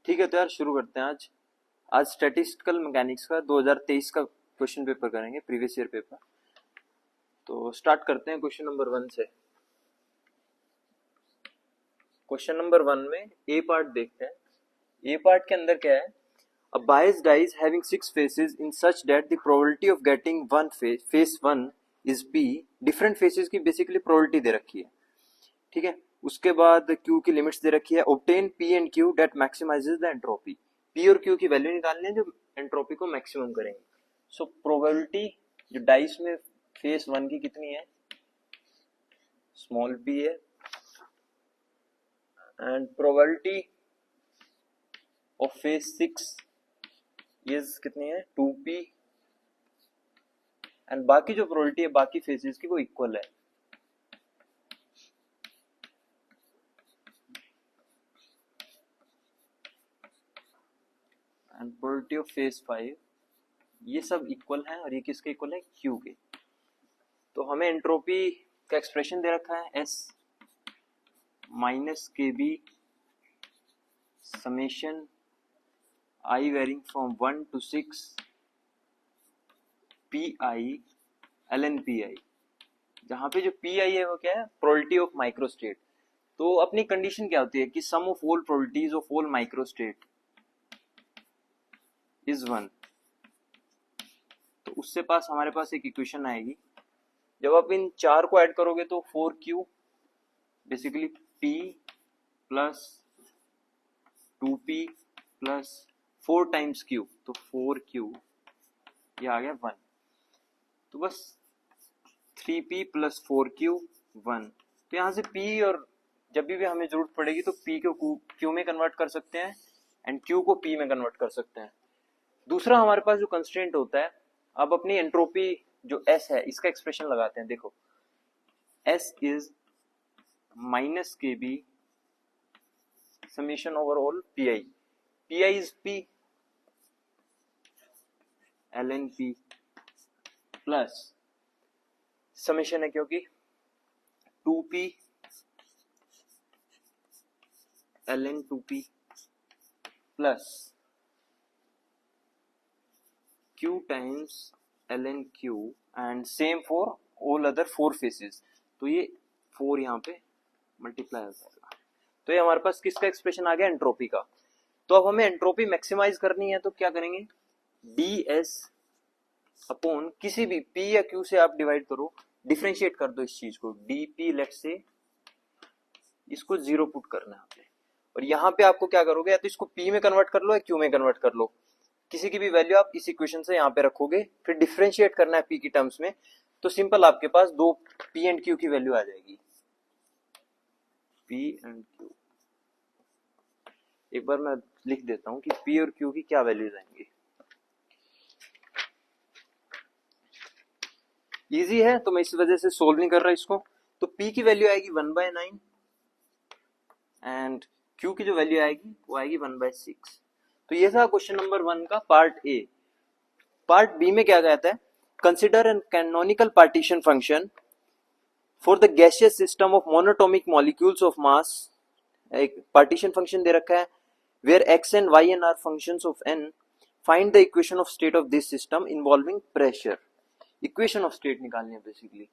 ठीक है, तो यार शुरू करते हैं आज। आज स्टैटिस्टिकल मैकेनिक्स का 2023 का क्वेश्चन पेपर करेंगे, प्रीवियस ईयर पेपर। तो स्टार्ट करते हैं क्वेश्चन नंबर 1 से। क्वेश्चन नंबर 1 में ए पार्ट देखते हैं। ए पार्ट के अंदर क्या है? A biased die is having 6 faces in such that the probability of getting one face 1 is p। Different phases की बेसिकली प्रोबेबिलिटी दे रखी है, ठीक है। उसके बाद Q की लिमिट्स दे रखी है। obtain P and Q that maximizes the entropy। P और Q की वैल्यू निकालनी है जो एंट्रोपी को मैक्सिमम करेंगे। सो प्रोबेबिलिटी जो डाइस में फेस 1 की कितनी है? स्मॉल p है। And probability of face 6 is कितनी है? 2p। एंड बाकी जो प्रोबेबिलिटी है बाकी फेसेस की वो इक्वल है। एंड प्रोबेबिलिटी ऑफ फेस 5, ये सब इक्वल है और ये किसके इक्वल है? Q के। तो हमें एंट्रोपी का एक्सप्रेशन दे रखा है S minus KB summation I varying from 1 to 6 PI ln PI, जहां पे जो PI है वो क्या है? Probability of microstate. तो अपनी कंडीशन क्या होती है कि sum of all probabilities of all microstate is 1। तो उससे पास हमारे पास एक इक्वेशन आएगी। जब आप इन चार को ऐड करोगे तो 4Q basically P plus 2P plus 4 times Q, तो 4Q ये आ गया 1। तो बस 3P प्लस 4Q 1। तो यहाँ से P और जब भी हमें जरूरत पड़ेगी तो P को Q में कन्वर्ट कर सकते हैं एंड Q को P में कन्वर्ट कर सकते हैं। दूसरा हमारे पास जो कंस्ट्रेंट होता है, अब अपनी एंट्रोपी जो S है इसका एक्सप्रेशन लगाते हैं। देखो S is minus KB summation over all PI। PI is P ln P plus summation है क्योंकि 2P ln 2P plus Q times ln Q and same for all other 4 faces. तो ये 4 यहाँ पे मल्टीप्लाई हो जाएगा। तो ये हमारे पास किसका एक्सप्रेशन आ गया? एंट्रोपी का। तो अब हमें एंट्रोपी मैक्सिमाइज करनी है तो क्या करेंगे? ds अपॉन किसी भी P या Q से आप डिवाइड करो, डिफरेंशिएट कर दो इस चीज को। dP लेट्स से इसको 0 पुट करना है आपने। और यहाँ पे आपको क्या करोगे? या तो इसको P में कन्वर्ट कर लो या Q में कन्वर्ट कर लो। किसी की भी वैल्यू आप इस इक्वेशन से यहाँ पे रखोगे, फिर डिफरेंशिएट करना है P की टर्म्स में। तो सिंपल आपके पास दो P एंड Q की वैल्यू आ जाएगी। P एंड Q एक बार मैं लिख देता हूं कि P और Q की क्या वैल्यूज आएंगी। इजी है तो मैं इस वजह से सोल्व नहीं कर रहा इसको। तो P की वैल्यू आएगी 1/9 एंड Q की जो वैल्यू आएगी वो आएगी 1/6। तो ये था क्वेश्चन नंबर 1 का पार्ट ए। पार्ट बी में क्या कहता है? Consider an canonical partition function for the gaseous system of monatomic molecules of mass. एक पार्टीशन फंक्शन दे रखा है where x and y and are functions of n, find the equation of state of this system involving pressure। Equation of state निकालनी है basically.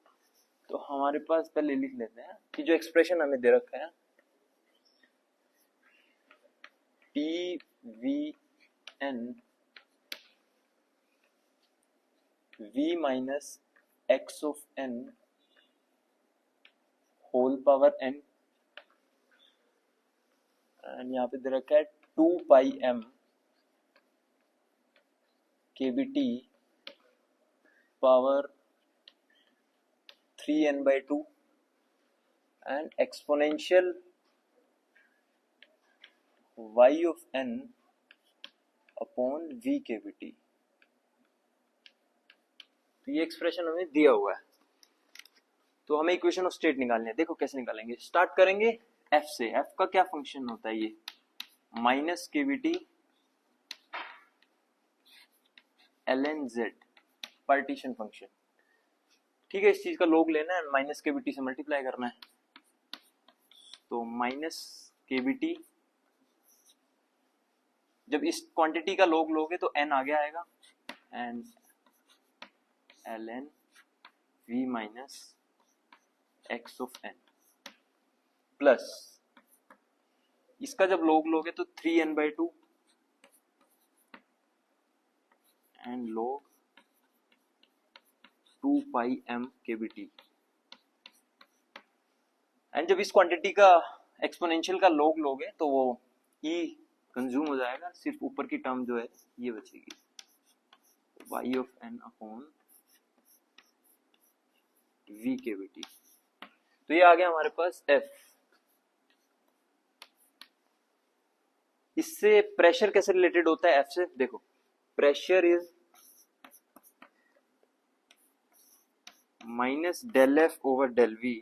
तो हमारे पास पहले लिख लेते हैं कि जो एक्सप्रेशन हमें दे रखा है PVN V minus x of n whole power n and यहाँ पे दे रखा है 2πm kBT power 3n/2 and exponential y of n upon v kBT। तो ये एक्सप्रेशन हमें दिया हुआ है। तो हमें इक्वेशन ऑफ स्टेट निकालनी है। देखो कैसे निकालेंगे। स्टार्ट करेंगे f से। f का क्या फंक्शन होता है? ये minus KBT ln z partition function, ठीक है। इस चीज का लोग लेना है, माइनस KBT से मल्टीप्लाई करना है। तो माइनस KBT जब इस क्वांटिटी का log लोगे तो n आगे आएगा, and ln v minus x of n plus इसका जब log लोगे तो 3n/2 and log 2 pi m kbt। And जब इस क्वांटिटी का एक्सपोनेंशियल का log लोगे तो वो e कंज्यूम हो जाएगा, सिर्फ ऊपर की टर्म जो है ये बचेगी, y of n upon v kbt। तो ये आ गया हमारे पास f। इससे प्रेशर कैसे रिलेटेड होता है f से, देखो pressure is minus del F over del V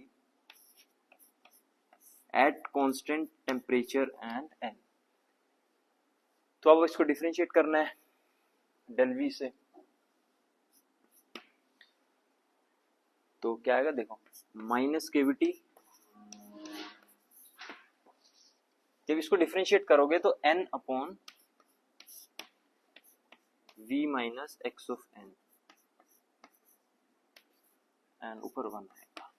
at constant temperature and N. तो अब इसको डिफरेंशिएट करना है डेल वी से, तो क्या आएगा देखो माइनस केवीटी। जब इसको डिफरेंशिएट करोगे तो n upon v minus x of n and ऊपर 1 आएगा।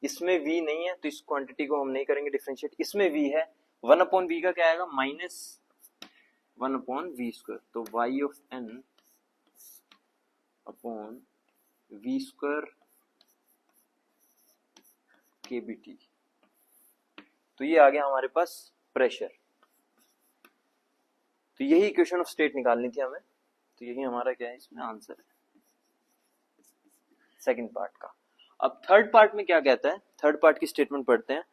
इसमें v नहीं है तो इस क्वांटिटी को हम नहीं करेंगे डिफरेंशिएट, इसमें v है, 1 अपॉन v का क्या आएगा माइनस 1 अपॉन v स्क्वायर, तो y of n upon v square kbt। तो ये आ गया हमारे पास प्रेशर। तो यही इक्वेशन ऑफ स्टेट निकालनी थी हमें, तो यही हमारा क्या है इसमें आंसर है सेकंड पार्ट का। अब थर्ड पार्ट में क्या कहता है, थर्ड पार्ट की स्टेटमेंट पढ़ते हैं।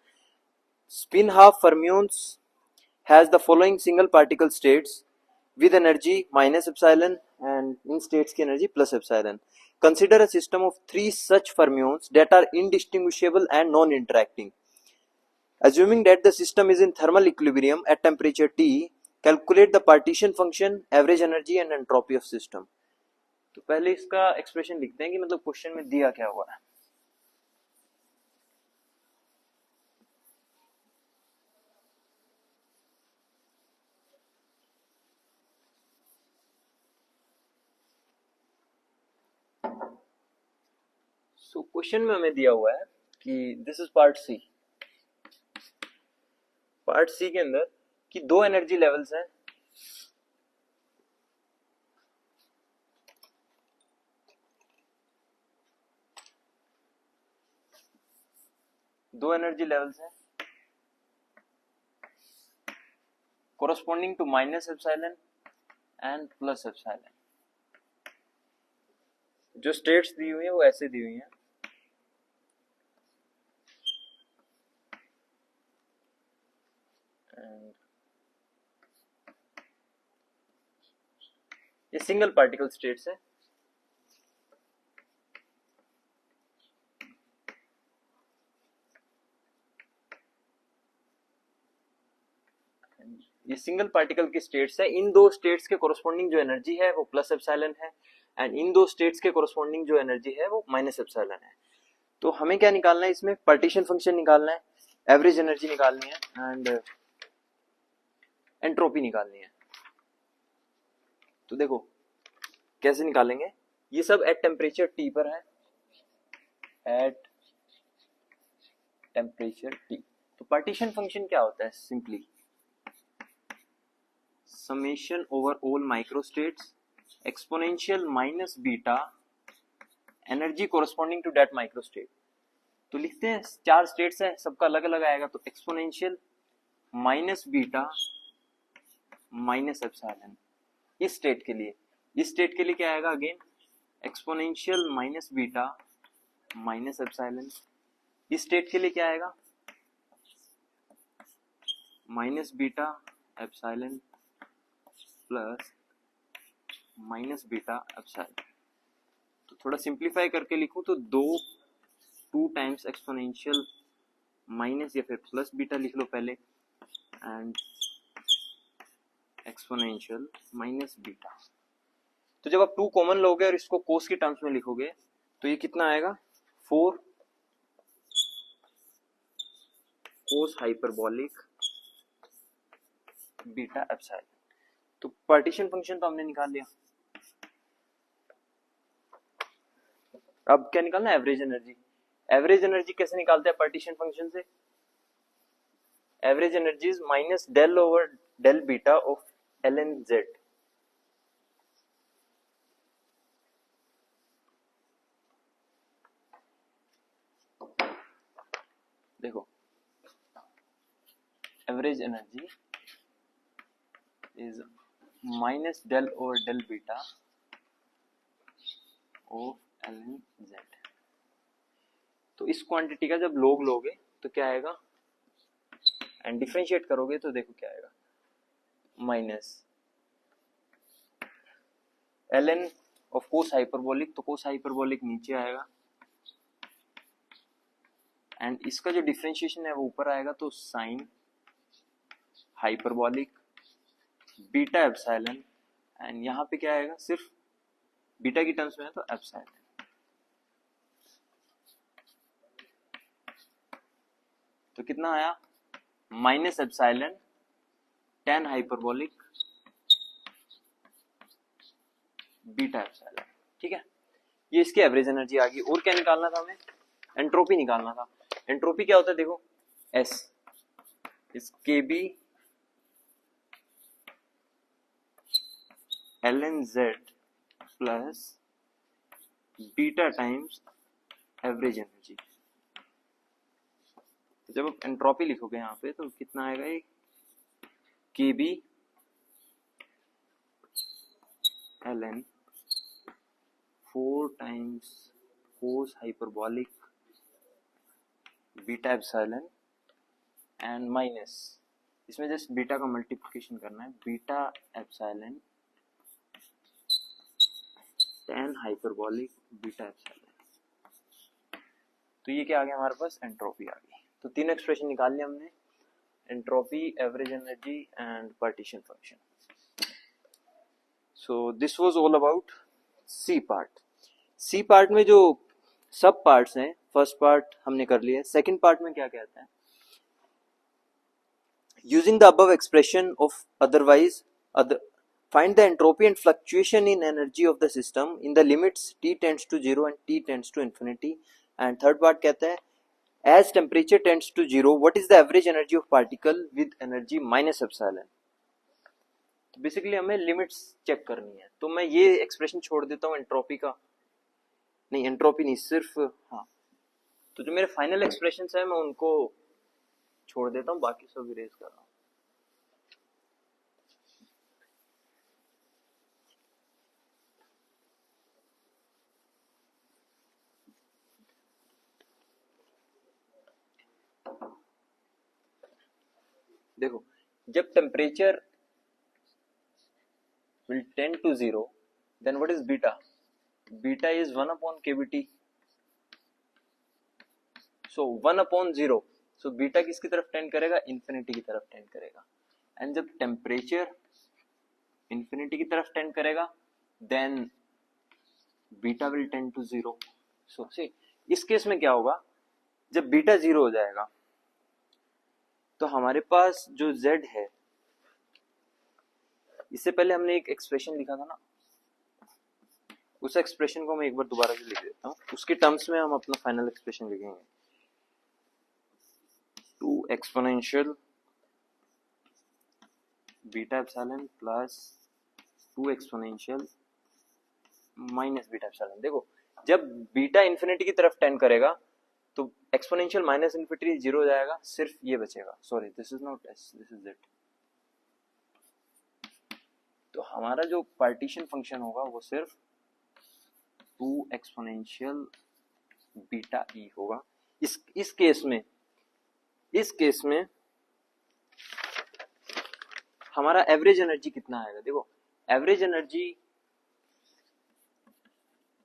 Spin half fermions has the following single particle states with energy minus epsilon and in states की energy plus epsilon. Consider a system of 3 such fermions that are indistinguishable and non-interacting. Assuming that the system is in thermal equilibrium at temperature T, calculate the partition function, average energy and entropy of system. तो पहले इसका expression लिखते हैं कि मतलब question में दिया क्या हुआ है। सो क्वेश्चन में हमें दिया हुआ है कि this is part C. Part C के अंदर कि 2 एनर्जी लेवल्स हैं, corresponding to minus epsilon and plus epsilon। जो स्टेट्स दी हुई है वो ऐसे दी हुई है, ये सिंगल पार्टिकल स्टेट्स है। ये सिंगल पार्टिकल की स्टेट्स है, इन दो स्टेट्स के कोरस्पॉन्डिंग जो एनर्जी है वो प्लस एप्सिलॉन है एंड इन दो स्टेट्स के कोरस्पॉन्डिंग जो एनर्जी है वो माइनस एप्सिलॉन है। तो हमें क्या निकालना है इसमें, पार्टीशन फंक्शन निकालना है, एवरेज एनर्जी निकालनी है एंड एंट्रोपी निकालनी है। तो देखो कैसे निकालेंगे, ये सब एट टेम्परेचर टी पर है, एट टेम्परेचर टी। तो पार्टीशन फंक्शन क्या होता है, simply summation over all microstates exponential minus beta energy corresponding to that microstate। तो लिखते हैं 4 स्टेट्स है, सबका अलग अलग आएगा, तो exponential minus beta minus epsilon इस स्टेट के लिए। इस स्टेट के लिए क्या आएगा again exponential minus beta minus epsilon. इस स्टेट के लिए क्या आएगा minus beta epsilon plus minus beta epsilon. तो थोड़ा सिंप्लीफाई करके लिखूं तो 2 टाइम्स एक्सपोनेंशियल माइनस या फिर प्लस बीटा लिख लो पहले एंड एक्सपोनेंशियल माइनस बीटा। तो जब आप 2 कॉमन लोगे और इसको कोस के टर्म्स में लिखोगे तो ये कितना आएगा 4 कोस हाइपरबोलिक बीटा एप्सिलॉन। तो पार्टीशन फंक्शन तो हमने निकाल लिया, अब क्या निकालना, एवरेज एनर्जी। एवरेज एनर्जी कैसे निकालते हैं पार्टीशन फंक्शन से, average energy is minus del over del beta of L N Z. देखो average energy is minus del over del beta of L N Z. तो इस क्वांटिटी का जब लोग लोगे तो क्या आएगा, एंड डिफरेंशिएट करोगे तो देखो क्या आएगा, minus L N of cos hyperbolic, तो कोस हाइपरबोलिक नीचे आएगा, एंड इसका जो डिफरेंशिएशन है वो ऊपर आएगा, तो sine hyperbolic beta epsilon, and यहाँ पे क्या आएगा, सिर्फ बीटा की टर्म्स में है तो एप्सिलॉन। तो कितना आया, minus epsilon tan hyperbolic beta epsilon. ठीक है, ये इसकी एवरेज एनर्जी आ गई। और क्या निकालना था हमें, एंट्रोपी निकालना था। एंट्रोपी क्या होता है, देखो S is k B L N Z plus beta times average energy. तो जब आप एंट्रोपी लिखोगे यहाँ पे तो कितना आएगा, ये k B L N 4 times cos hyperbolic beta epsilon and minus, इसमें जस्ट बीटा का मल्टीप्लिकेशन करना है, beta epsilon tan hyperbolic beta epsilon. तो ये क्या आ गया हमारे पास, एंट्रोपी आ गई। तो तीन एक्सप्रेशन निकाल लिया हमने, entropy, average energy and partition function. So this was all about C part. C part में जो सब पार्ट्स हैं, फर्स्ट पार्ट हमने कर लिया, सेकंड पार्ट में क्या कहता है, using the above expression of otherwise find the entropy and fluctuation in energy of the system in the limits t tends to 0 and t tends to infinity। and third part कहता है as temperature tends to 0 what is the average energy of particle with energy minus epsilon। तो basically हमें limits check करनी है। तो मैं ये expression छोड़ देता हूँ एंट्रोपी का, नहीं एंट्रोपी नहीं, सिर्फ हाँ, तो जो मेरे फाइनल एक्सप्रेशन है मैं उनको छोड़ देता हूँ, बाकी सब इरेज कर रहा हूँ। देखो जब temperature will tend to 0 then what is beta, beta is 1 upon kBT, so 1 upon 0, so beta किसकी तरफ टेंड करेगा, इन्फिनिटी की तरफ टेंड करेगा। एंड जब टेम्परेचर इन्फिनिटी की तरफ टेंड करेगा then beta will tend to 0। so see इस केस में क्या होगा, जब बीटा 0 हो जाएगा तो हमारे पास जो z है, इससे पहले हमने एक एक्सप्रेशन लिखा था ना, उस एक्सप्रेशन को मैं एक बार दोबारा से लिख देता हूँ, उसके टर्म्स में हम अपना फाइनल एक्सप्रेशन लिखेंगे, 2 exponential beta epsilon plus 2 exponential minus beta epsilon. देखो जब बीटा इन्फिनिटी की तरफ टेंड करेगा तो एक्सपोनेंशियल माइनस इन्फिनिटी 0 हो जाएगा, सिर्फ ये बचेगा, sorry this is not S, this is Z. तो हमारा जो पार्टीशन फंक्शन होगा वो सिर्फ 2 एक्सपोनेंशियल बीटा ई होगा। इस केस में हमारा एवरेज एनर्जी कितना आएगा, देखो एवरेज एनर्जी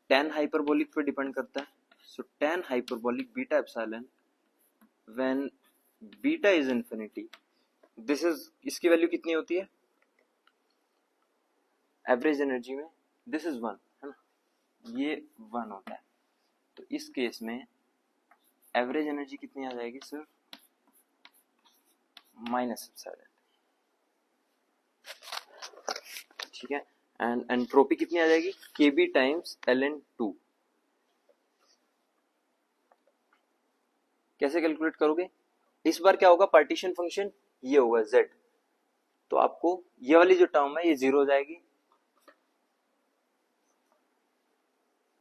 tan हाइपरबोलिक पे डिपेंड करता है, सो tan hyperbolic beta epsilon when beta is infinity, this is, इसकी वैल्यू कितनी होती है एवरेज एनर्जी में, दिस इज 1 है ना, ये 1 होता है। तो इस केस में एवरेज एनर्जी कितनी आ जाएगी, सिर्फ माइनस एप्सिलॉन। ठीक है, एंड एंट्रोपी कितनी आ जाएगी, KB टाइम्स ln2। कैसे कैलकुलेट करोगे, इस बार क्या होगा, पार्टीशन फंक्शन ये होगा z, तो आपको ये वाली जो टर्म है ये 0 हो जाएगी,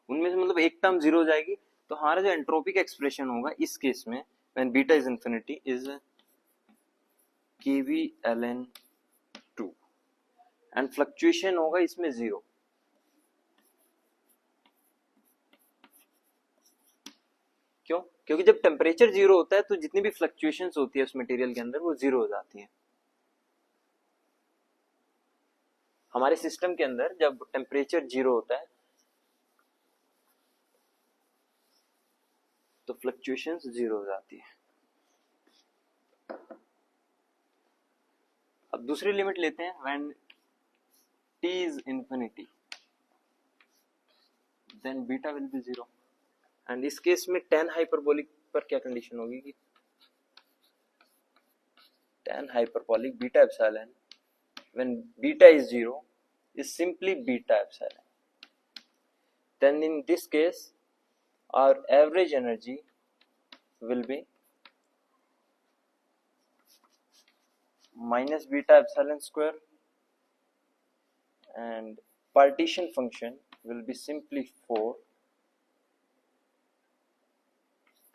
उनमें से मतलब एक टर्म 0 हो जाएगी, तो हमारा जो एंट्रोपिक एक्सप्रेशन होगा इस केस में when beta is infinity is KB ln2 and fluctuation होगा इसमें 0। क्यों, क्योंकि जब टेम्परेचर 0 होता है तो जितनी भी फ्लक्चुएशंस होती है उस मटेरियल के अंदर वो 0 हो जाती है। हमारे सिस्टम के अंदर जब टेम्परेचर 0 होता है तो फ्लक्चुएशंस 0 हो जाती है। अब दूसरी लिमिट लेते हैं, when t is infinity then beta will be 0, and इस केस में tan हाइपरबोलिक पर क्या कंडीशन होगी कि tan hyperbolic beta epsilon when beta is 0 is simply beta epsilon, then in this case our average energy will be minus beta epsilon square and partition function will be simply 4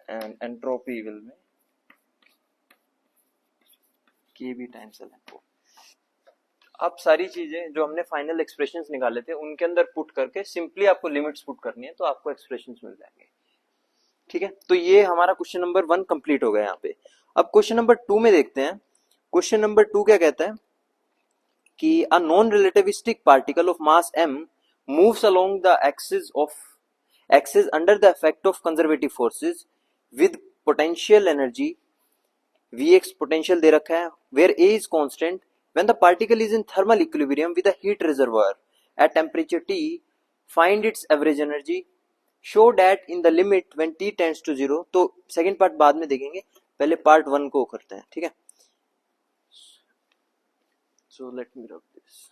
and entropy will be KB times ln4। अब सारी चीजें जो हमने final expressions निकाले थे उनके अंदर put करके सिंपली आपको लिमिट्स पुट करनी है तो आपको एक्सप्रेशंस मिल जाएंगे। ठीक है, तो ये हमारा क्वेश्चन नंबर 1 कंप्लीट हो गया यहाँ पे। अब क्वेश्चन नंबर 2 में देखते हैं। क्वेश्चन नंबर 2 क्या कहता है कि a non relativistic particle of mass m moves along the axis under the effect of conservative forces with potential energy Vx potential दे रखा है, where A is constant when the particle is in thermal equilibrium with a heat reservoir at temperature T, find its average energy, show that in the limit when T tends to 0। तो second part बाद में देखेंगे, पहले part 1 को करते हैं। ठीक है, so let me rub this।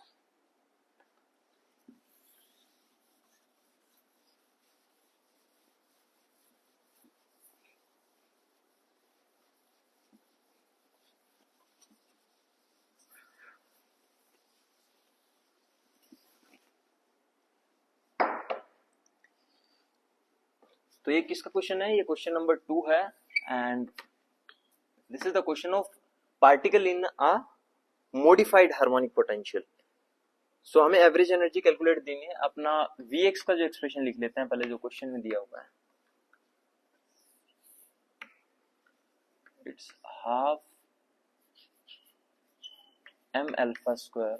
तो ये किसका क्वेश्चन है, ये क्वेश्चन नंबर 2 है and this is the question of particle in a modified harmonic potential. So हमें एवरेज एनर्जी कैलकुलेट देनी है। अपना Vx का जो एक्सप्रेशन लिख लेते हैं पहले, जो क्वेश्चन में दिया हुआ है, it's half m alpha square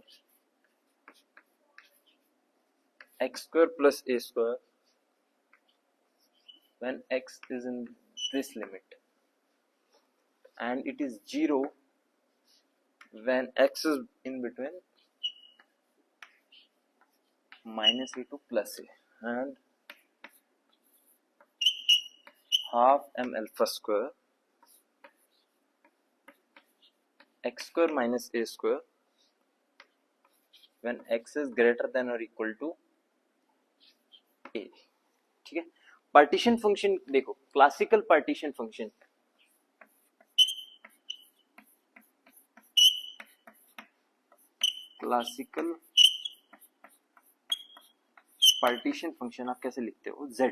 x square plus a square when x is in this limit and it is 0 when x is in between minus a to plus a, and half m alpha square x square minus a square when x is greater than or equal to a। ठीक है, partition function देखो, classical partition function, classical partition function आप कैसे लिखते हो, z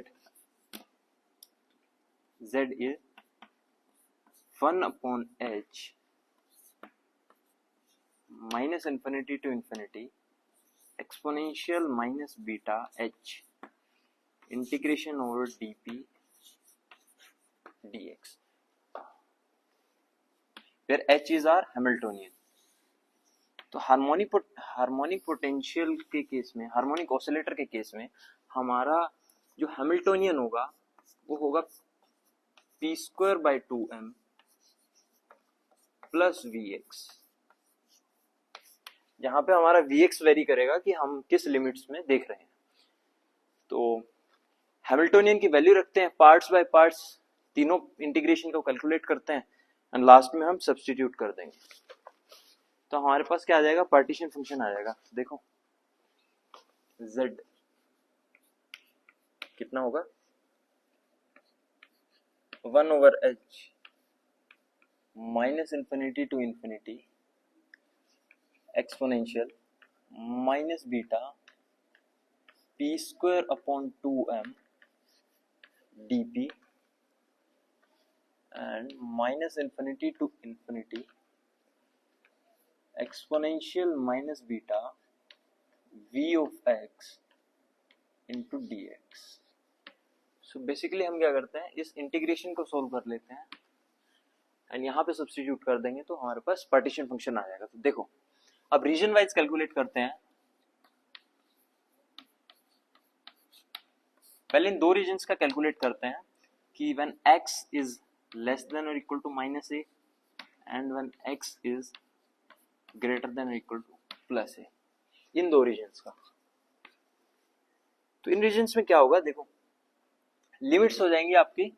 is 1/h minus infinity to infinity exponential minus beta h integration over dp dx, where h is our Hamiltonian। तो harmonic potential के case में, harmonic oscillator के case में हमारा जो हैमिल्टोनियन होगा वो होगा p²/2m प्लस Vx, जहां पे हमारा Vx वेरी करेगा कि हम किस लिमिट्स में देख रहे हैं। तो हैमिल्टोनियन की वैल्यू रखते हैं, पार्ट्स बाय पार्ट्स तीनों इंटीग्रेशन को कैलकुलेट करते हैं एंड लास्ट में हम सब्स्टिट्यूट कर देंगे। तो हमारे पास क्या आ जाएगा, पार्टीशन फंक्शन आ जाएगा। देखो z कितना होगा 1/h minus infinity to infinity exponential minus beta p square upon 2m dp and minus infinity to infinity exponential minus beta v of x into dx. So basically हम क्या करते हैं इस integration को सोल्व कर लेते हैं एंड यहाँ पे सब्स्टिट्यूट कर देंगे तो हमारे पास पार्टीशन फंक्शन आ जाएगा. तो देखो अब रीजन वाइज कैलकुलेट करते हैं. पहले इन दो रीजन्स का कैलकुलेट करते हैं कि when x is less than और equal to minus A and when x is greater than और इक्वल टू प्लस ए, इन दो रीजन्स का. तो इन रीजन्स में क्या होगा देखो लिमिट्स हो जाएंगी आपकी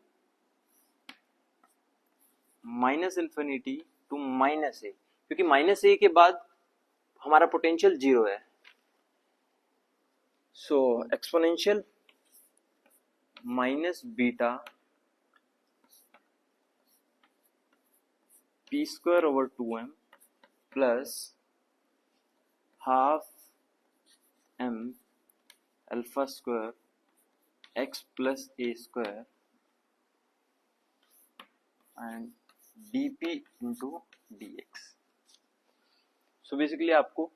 minus infinity to minus A, क्योंकि माइनस ए के बाद हमारा पोटेंशियल जीरो है. So exponential minus beta p square over 2m plus half m alpha square x plus a square and dp into dx. So basically आपको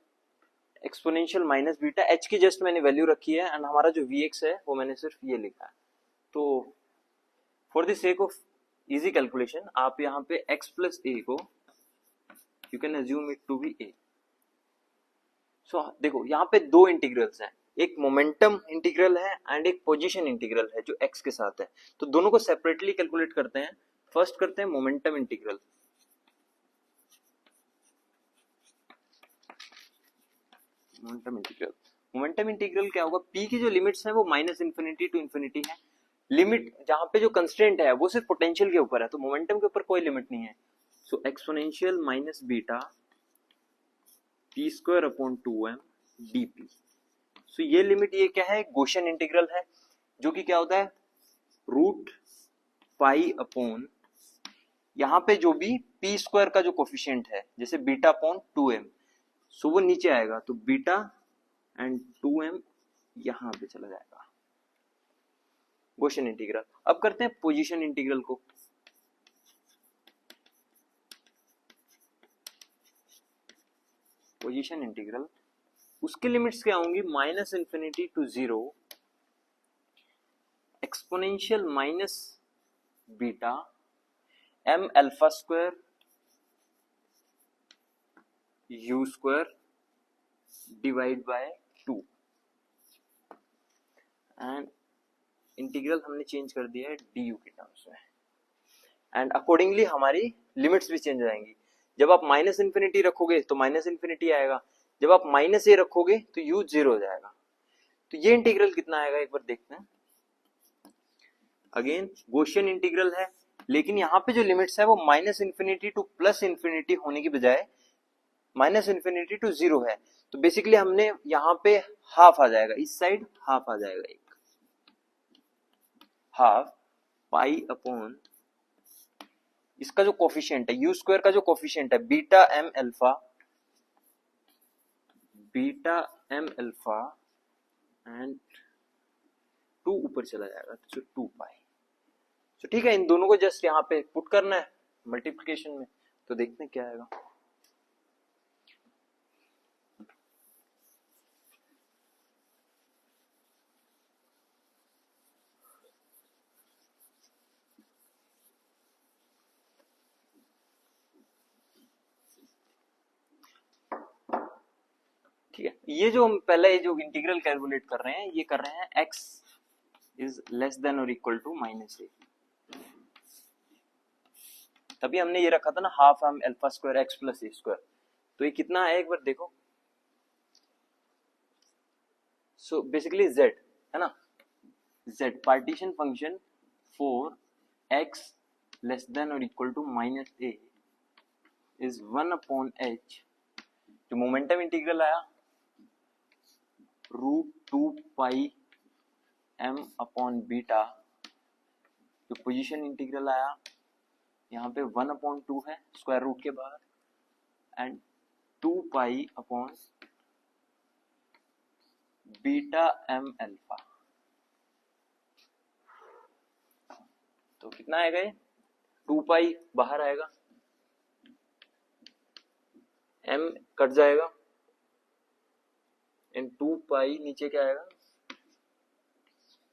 exponential minus beta h की just मैंने value रखी है and हमारा जो vx है वो मैंने सिर्फ ये लिखा है. तो for the sake of easy calculation आप यहाँ पे x प्लस a को you can assume it to be a. So देखो यहाँ पे दो इंटीग्रल्स हैं, एक मोमेंटम इंटीग्रल है एंड एक पोजीशन इंटीग्रल है जो x के साथ है. तो दोनों को सेपरेटली कैलकुलेट करते हैं. फर्स्ट करते हैं मोमेंटम इंटीग्रल. मोमेंटम इंटीग्रल क्या होगा, p की जो लिमिट्स हैं वो माइनस इन्फिनिटी टू इन्फिनिटी है. लिमिट जहां पे जो कंस्ट्रेंट है वो सिर्फ पोटेंशियल के ऊपर है, तो मोमेंटम के ऊपर कोई लिमिट नहीं है. So exponential minus beta p square upon 2m dp. So ये लिमिट ये क्या है, गॉसियन इंटीग्रल है जो कि क्या होता है रूट पाई अपॉन यहाँ पे जो भी p स्क्वायर का जो कोफिशिएंट है जैसे बीटा अपॉन 2m, सो वो नीचे आएगा तो बीटा एंड 2m यहां पे चला जाएगा. Gaussian integral. अब करते हैं पोजीशन इंटीग्रल को. पोजीशन इंटीग्रल उसके लिमिट्स क्या होंगी minus infinity to zero exponential minus beta m alpha square u square divide by 2 and integral हमने चेंज कर दिया है du के टर्म्स में एंड अकॉर्डिंगली हमारी लिमिट्स भी चेंज हो जाएंगी. जब आप माइनस इन्फिनिटी रखोगे तो माइनस इन्फिनिटी आएगा, जब आप माइनस ए रखोगे तो u जीरो हो जाएगा. तो ये इंटीग्रल कितना आएगा एक बार देखते हैं. अगेन गॉसियन इंटीग्रल है लेकिन यहाँ पे जो लिमिट्स है वो minus infinity two plus infinity होने की बजाय माइनस इन्फिनिटी टू जीरो है. तो बेसिकली हमने यहाँ पे हाफ आ जाएगा, इस साइड हाफ आ जाएगा, एक हाफ पाई अपॉन इसका जो कोफिशिएंट है यू स्क्वायर का जो कोफिशिएंट है बीटा एम अल्फा एंड 2 ऊपर चला जाएगा तो 2 पाई. तो ठीक है, इन दोनों को जस्ट यहाँ पे पुट करना है मल्टीप्लिकेशन में, तो देखते हैं क्या आएगा. ठीक है, ये जो हम पहले जो इंटीग्रल कैलकुलेट कर रहे हैं ये कर रहे हैं x इज लेस देन और इक्वल टू माइनस ए. तभी हमने ये रखा था ना half M alpha square X plus A square. तो ये कितना है एक बार देखो. सो बेसिकली z है ना, z partition function for x less than और equal to minus A is 1 upon h. जो मोमेंटम इंटीग्रल आया √2πm अपॉन बीटा, जो पोजीशन इंटीग्रल आया यहाँ पे 1/2 है स्क्वायर रूट के बाहर, and 2π upon beta m alpha. तो कितना आएगा ये? 2π बाहर आएगा, m कट जाएगा, एंड 2π नीचे क्या आएगा?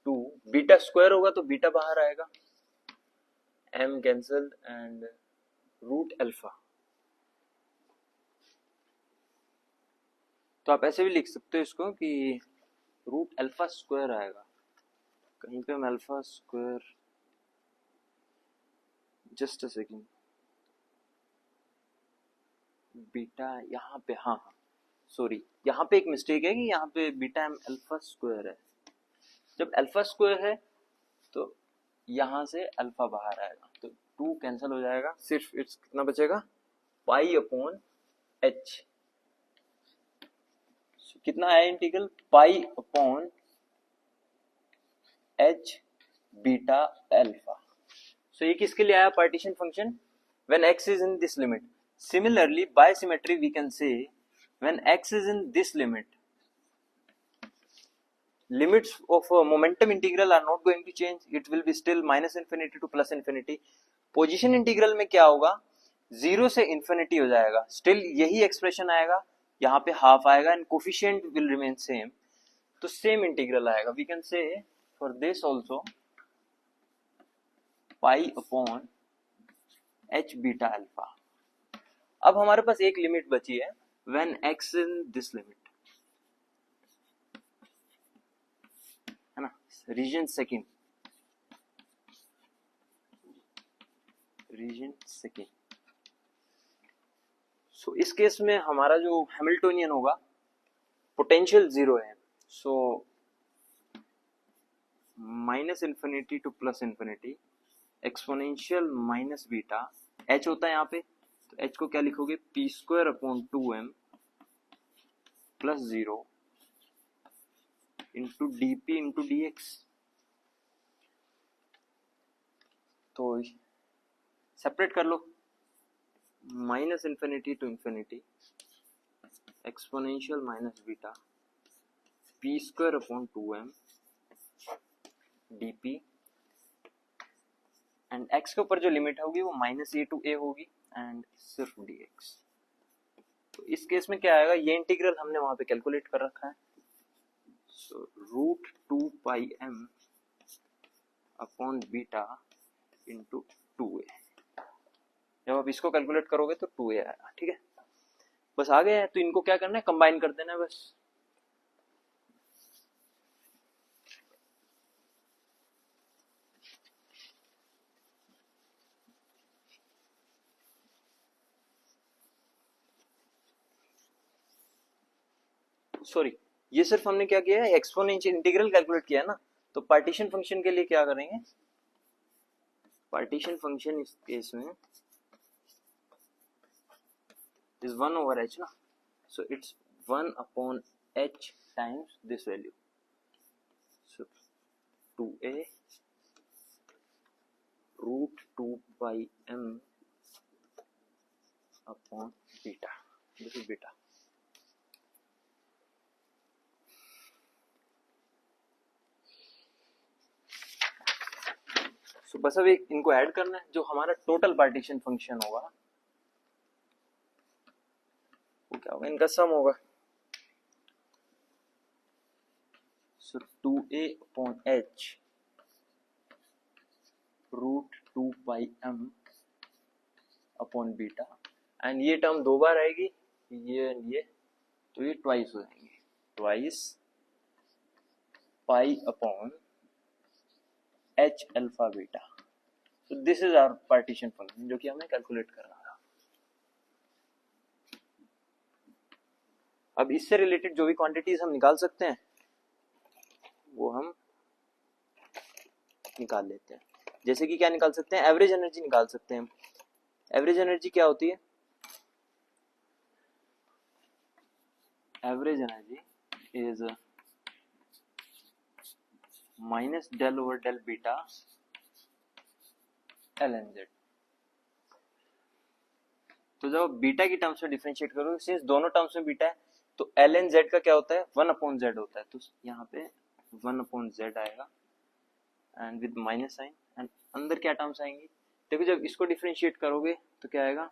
2 बीटा स्क्वायर होगा तो बीटा बाहर आएगा, m cancel, and root alpha. तो आप ऐसे भी लिख सकते हो इसको कि रूट अल्फा स्क्वायर आएगा, कहीं पे हम alpha square, just a second, beta यहाँ पे, हाँ सॉरी, यहाँ पे एक मिस्टेक है कि यहाँ पे बीटा m अल्फा स्क्वायर है। जब अल्फा स्क्वायर है तो यहाँ से अल्फा बाहर आएगा, तो 2 कैंसिल हो जाएगा, सिर्फ इट्स कितना बचेगा? Pi upon h। कितना है integral? Pi upon h beta alpha. So ये किसके लिए आया? Partition function when x is in this limit. Similarly by symmetry we can say when x is in this limit, limits of a momentum integral are not going to change, it will be still minus infinity to plus infinity। Position integral में क्या होगा? 0 से infinity हो जाएगा, still यही expression आएगा, यहाँ पे हाफ आएगा, and coefficient will remain same, तो सेम इंटीग्रल आएगा। We can say for this also pi upon h beta alpha. अब हमारे पास एक लिमिट बची है, when x in this limit, है ना, region second, region second. So इस केस में हमारा जो हैमिल्टोनियन होगा, पोटेंशियल 0 है, so minus infinity two plus infinity exponential minus beta, h होता है यहाँ पे, तो h को क्या लिखोगे? p² upon 2m plus 0 into dp into dx। तो सेपरेट कर लो, minus infinity to infinity exponential minus beta p² upon 2m dp, and x के ऊपर जो लिमिट होगी वो -a टू a होगी, एंड सिर्फ dx। तो इस केस में क्या आएगा? ये इंटीग्रल हमने वहां पे कैलकुलेट कर रखा है, सो √2πm upon beta into 2a। जब आप इसको कैलकुलेट करोगे तो 2a आएगा, ठीक है। बस आ गए हैं, तो इनको क्या करना है? कंबाइन कर देना है बस। सॉरी, ये सिर्फ हमने क्या किया है? एक्सपोनेंशियल इंटीग्रल कैलकुलेट किया है ना, तो पार्टीशन फंक्शन के लिए क्या करेंगे? पार्टीशन फंक्शन इस केस में is 1 over h ना, so it's 1 upon h times this value, so 2a √2πm upon beta, this is beta। so बस अब एक इनको ऐड करना है, जो हमारा टोटल पार्टीशन फंक्शन होगा वो क्या होगा? इनका सम होगा, so 2a upon h √2πm upon beta, and ये टर्म 2 बार आएगी, ये तो ये ट्वाइस हो जाएंगे, twice pi upon h alpha beta. तो this is our partition function जो कि हमें कैलकुलेट करना था। अब इससे रिलेटेड जो भी क्वांटिटीज हम निकाल सकते हैं वो हम निकाल लेते हैं। जैसे कि क्या निकाल सकते हैं? एवरेज एनर्जी निकाल सकते हैं। एवरेज एनर्जी क्या होती है? Average energy is minus del over del beta L N Z. तो जब बीटा की टर्म्स में डिफरेंशिएट करोगे, सिंस दोनों टर्म्स में बीटा है, तो एल एन जेड का क्या होता है, 1/z होता है। तो यहाँ पे 1/z आएगा एंड विद माइनस साइन, एंड अंदर क्या टर्म्स आएंगी, देखो जब इसको डिफरेंशिएट करोगे तो क्या आएगा,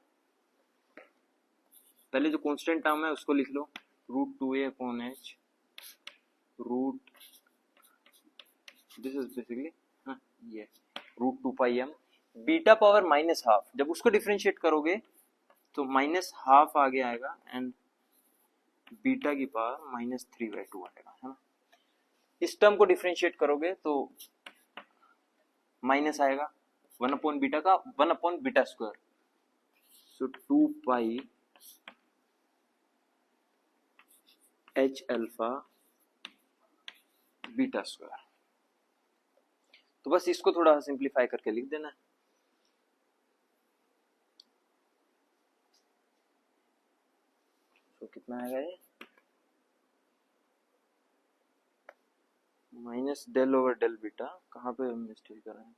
पहले जो कांस्टेंट टर्म है उसको लिख लो, √2a/h root, this is basically ये √2πm beta power minus half. जब उसको डिफरेंशिएट करोगे तो माइनस हाफ आगे आएगा एंड बीटा की पावर -3/2 आएगा, है ना। इस टर्म को डिफरेंशिएट करोगे तो माइनस आएगा 1/बीटा का 1/बीटा², सो 2π h अल्फा बीटा²। तो बस इसको थोड़ा सिंप्लीफाई करके लिख देना है। तो कितना आएगा ये, minus del over del beta, कहाँ पे हम मिस्टेक कर रहे हैं,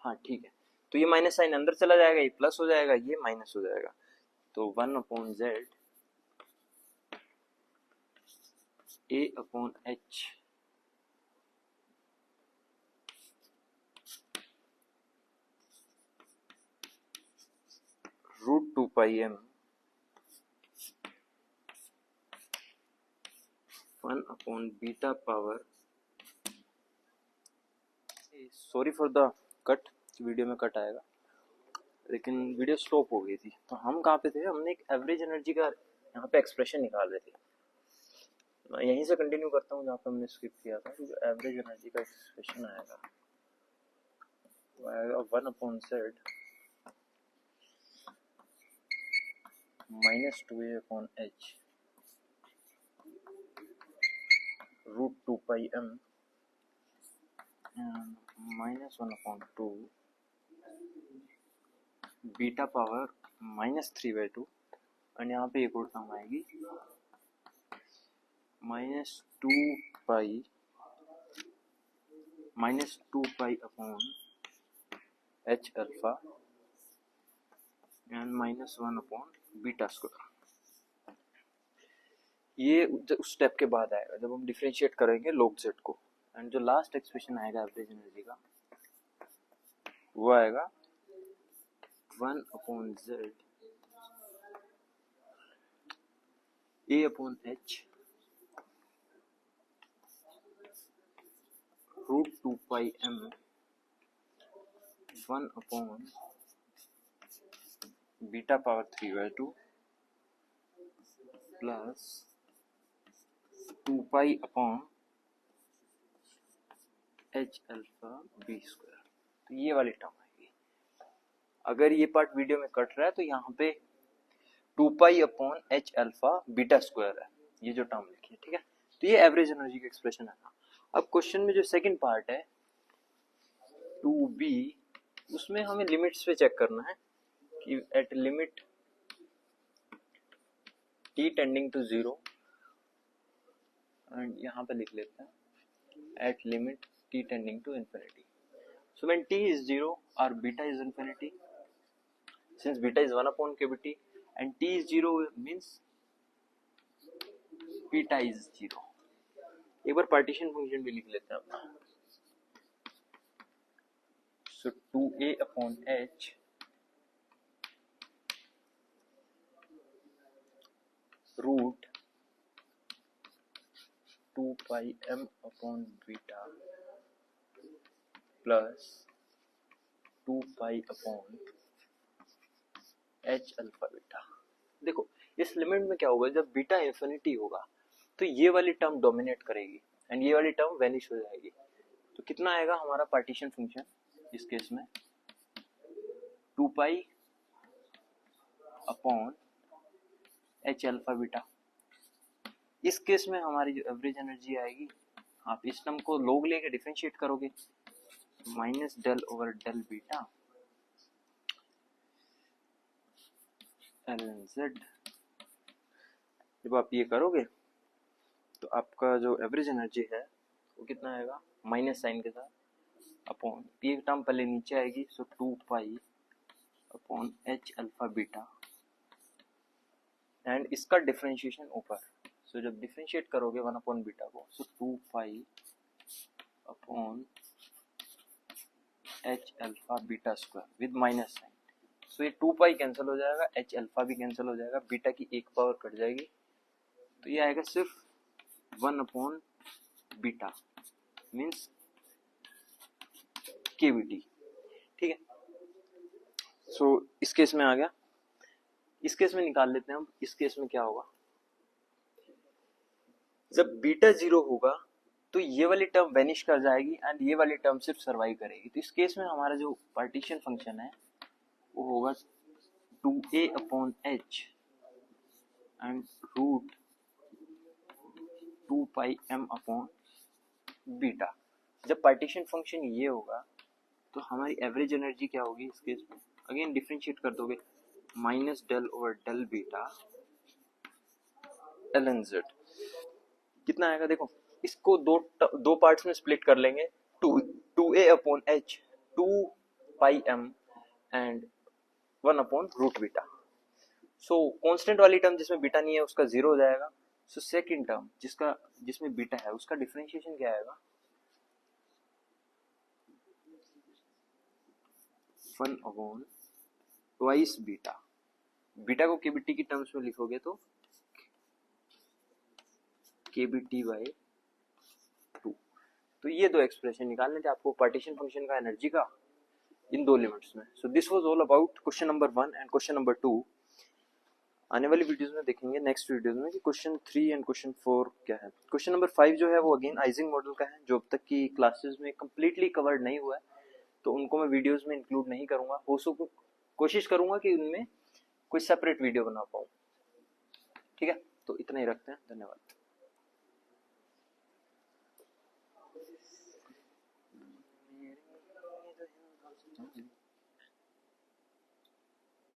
हाँ ठीक है। तो ये माइनस साइन अंदर चला जाएगा, ये प्लस हो जाएगा, ये माइनस हो जाएगा, तो 1/z a/h √2πm 1/बीटा power, sorry for the cut, video में कट आएगा, लेकिन वीडियो स्टॉप हो गई थी। तो हम कहाँ पे थे, हमने एक एवरेज एनर्जी का यहाँ पे एक्सप्रेशन निकाल रहे थे। मैं यहीं से कंटिन्यू करता हूँ जहाँ पे हमने स्किप किया था। जो एवरेज एनर्जी का एक्सप्रेशन आएगा वो आएगा 1/z -2a/h √2πm -1/2 beta power -3/2, और यहाँ पे एक और टर्म आएगी -2π h अल्फा एंड -1/बीटा²। ये उस स्टेप के बाद आएगा जब हम डिफरेंशिएट करेंगे log z को, एंड जो लास्ट एक्सप्रेशन आएगा एवरेज एनर्जी का वो आएगा 1/z a/h √2πm 1/बीटा power 3/2 plus 2π h alpha b²। तो ये वाली टर्म आएगी। अगर ये पार्ट वीडियो में कट रहा है तो यहाँ पे 2π h अल्फा बीटा² है, ये जो टर्म लिखी है, ठीक है। तो ये एवरेज एनर्जी का एक्सप्रेशन है। अब क्वेश्चन में जो सेकंड पार्ट है 2b, उसमें हमें लिमिट्स पे चेक करना है कि at limit t tending to 0, and यहाँ पे लिख लेते हैं at limit t tending to infinity. So when t is 0 or beta is infinity, since beta is 1/kBt and t is 0 means beta is 0. एक बार partition function भी लिख लेते हैं अपना। So 2a/h रूट 2πm/बीटा प्लस 2π/h अल्फा बीटा। देखो इस limit में क्या होगा, जब बीटा इंफिनिटी होगा तो ये वाली टर्म डोमिनेट करेगी एंड ये वाली टर्म वेनिश हो जाएगी। तो कितना आएगा हमारा पार्टीशन फंक्शन इस केस में, 2π/h अल्फा बीटा। इस केस में हमारी जो एवरेज एनर्जी आएगी, आप इस टर्म को log लेके डिफरेंशिएट करोगे, minus del over del beta ln/z। जब आप ये करोगे तो आपका जो एवरेज एनर्जी है वो कितना आएगा माइनस साइन के साथ अपॉन ये टर्म पहले नीचे आएगी, so 2 pi upon H alpha beta and इसका डिफरेंशिएशन ऊपर। सो जब डिफरेंशिएट करोगे 1 अपॉन बीटा को, so 2 pi upon H alpha beta square with minus sign. So ये 2 पाई कैंसिल हो जाएगा, एच अल्फा भी कैंसिल हो जाएगा, बीटा की एक पावर कट जाएगी, तो ये आएगा सिर्फ 1 अपॉन बीटा मीन्स केवीटी। ठीक है, सो इस केस में आ गया। इस केस में निकाल लेते हैं हम। इस केस में क्या होगा, जब बीटा 0 होगा तो ये वाली टर्म वेनिश कर जाएगी एंड ये वाली टर्म सिर्फ सर्वाइव करेगी। तो इस केस में हमारा जो पार्टीशन फंक्शन है वो होगा 2a upon H and root 2 pi m upon beta. जब पार्टीशन फंक्शन ये होगा तो हमारी एवरेज एनर्जी क्या होगी इस केस में, अगेन डिफरेंशिएट कर दोगे, minus del over del beta ln z। कितना आएगा देखो, इसको दो पार्ट्स में स्प्लिट कर लेंगे, 2a upon h 2 pi m and 1 upon root beta. So constant वाली टर्म जिसमें बीटा नहीं है उसका 0 हो जाएगा। सो सेकंड टर्म जिसमें बीटा है उसका डिफरेंशिएशन क्या आएगा, 1 अपॉन ट्वाइस बीटा। बीटा को केबीटी की टर्म्स में लिखोगे तो केबीटी बाय 2। तो ये दो एक्सप्रेशन निकालने थे आपको पार्टीशन फंक्शन का एनर्जी का इन दो लिमिट्स में। सो this was all about question number 1 and question number 2। आने वाली वीडियोस में देखेंगे नेक्स्ट वीडियोस में कि क्वेश्चन 3 एंड क्वेश्चन 4 क्या है। क्वेश्चन नंबर 5 जो है वो अगेन आइजिंग मॉडल का है, जो अब तक की क्लासेस में कंप्लीटली कवर्ड नहीं हुआ है, तो उनको मैं वीडियोस में इंक्लूड नहीं करूंगा। हो सको कोशिश करूंगा कि उनमें कोई सेपरेट वीडियो बना पाऊं। ठीक है, तो इतना ही रखते हैं, धन्यवाद।